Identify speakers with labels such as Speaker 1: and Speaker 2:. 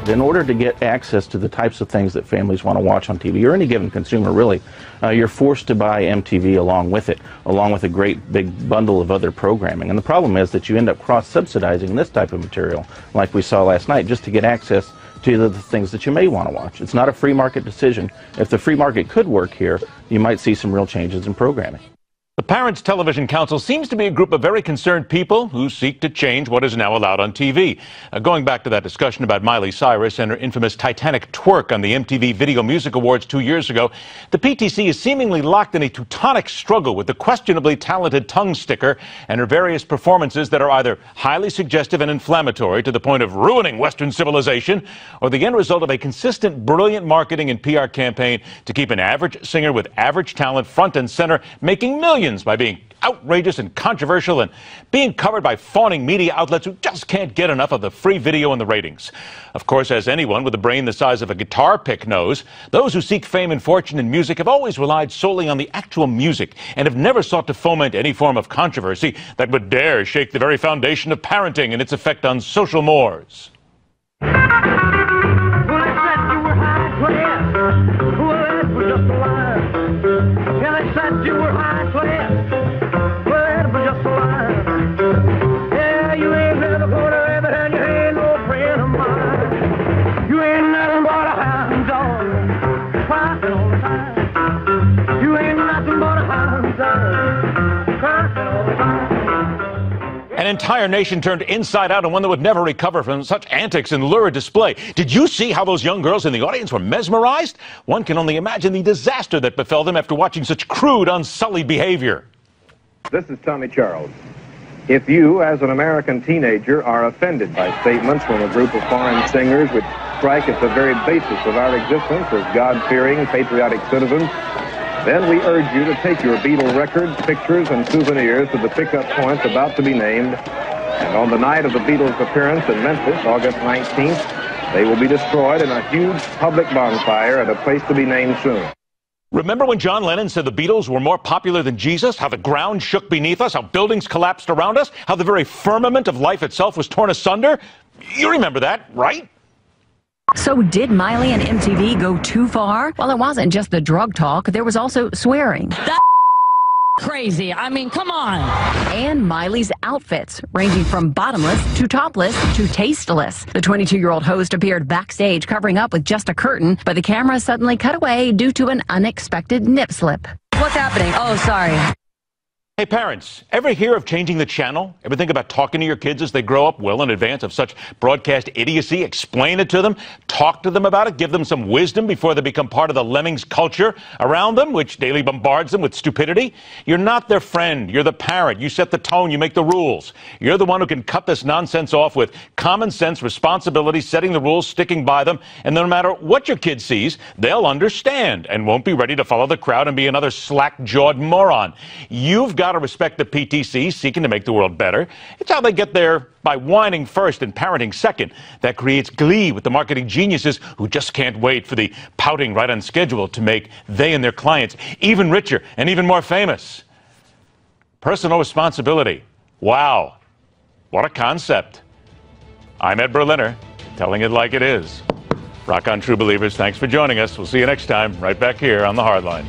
Speaker 1: In order to get access to the types of things that families want to watch on TV, or any given consumer really, you're forced to buy MTV along with it, along with a great big bundle of other programming. And the problem is that you end up cross-subsidizing this type of material, like we saw last night, just to get access to the things that you may want to watch. It's not a free market decision. If the free market could work here, you might see some real changes in programming.
Speaker 2: The Parents Television Council seems to be a group of very concerned people who seek to change what is now allowed on TV. Going back to that discussion about Miley Cyrus and her infamous Titanic twerk on the MTV Video Music Awards 2 years ago, the PTC is seemingly locked in a teutonic struggle with the questionably talented tongue sticker and her various performances that are either highly suggestive and inflammatory to the point of ruining Western civilization, or the end result of a consistent, brilliant marketing and PR campaign to keep an average singer with average talent front and center, making millions by being outrageous and controversial and being covered by fawning media outlets who just can't get enough of the free video and the ratings. Of course, as anyone with a brain the size of a guitar pick knows, those who seek fame and fortune in music have always relied solely on the actual music and have never sought to foment any form of controversy that would dare shake the very foundation of parenting and its effect on social mores. An entire nation turned inside out, and one that would never recover from such antics and lurid display. Did you see how those young girls in the audience were mesmerized? One can only imagine the disaster that befell them after watching such crude, unsullied behavior.
Speaker 3: This is Tommy Charles. If you, as an American teenager, are offended by statements from a group of foreign singers which strike at the very basis of our existence as God-fearing, patriotic citizens, then we urge you to take your Beatle records, pictures, and souvenirs to the pickup points about to be named. And on the night of the Beatles' appearance in Memphis, August 19th, they will be destroyed in a huge public bonfire at a place to be named soon.
Speaker 2: Remember when John Lennon said the Beatles were more popular than Jesus? How the ground shook beneath us? How buildings collapsed around us? How the very firmament of life itself was torn asunder? You remember that, right?
Speaker 4: So did Miley and MTV go too far? Well, it wasn't just the drug talk. There was also swearing.
Speaker 5: That's crazy. I mean, come on.
Speaker 4: And Miley's outfits, ranging from bottomless to topless to tasteless. The 22-year-old host appeared backstage covering up with just a curtain, but the camera suddenly cut away due to an unexpected nip slip.
Speaker 5: What's happening? Oh, sorry.
Speaker 2: Hey parents, ever hear of changing the channel? Ever think about talking to your kids as they grow up well in advance of such broadcast idiocy? Explain it to them, talk to them about it, give them some wisdom before they become part of the lemmings culture around them, which daily bombards them with stupidity? You're not their friend, you're the parent. You set the tone, you make the rules. You're the one who can cut this nonsense off with common sense, responsibility, setting the rules, sticking by them, and no matter what your kid sees, they'll understand and won't be ready to follow the crowd and be another slack-jawed moron. You've got to respect the PTC seeking to make the world better. It's how they get there, by whining first and parenting second. That creates glee with the marketing geniuses who just can't wait for the pouting right on schedule to make they and their clients even richer and even more famous. Personal responsibility. Wow. What a concept. I'm Ed Berliner, telling it like it is. Rock on, true believers. Thanks for joining us. We'll see you next time, right back here on The Hardline.